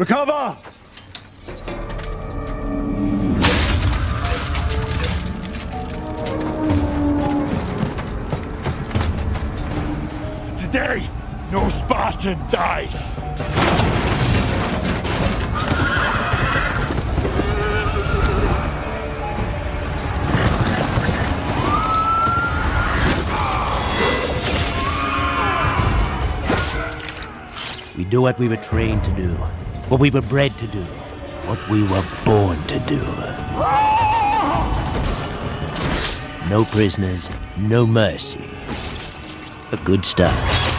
Recover! Today, no Spartan dies. We do what we were trained to do, what we were bred to do, what we were born to do. No prisoners, no mercy. A good start.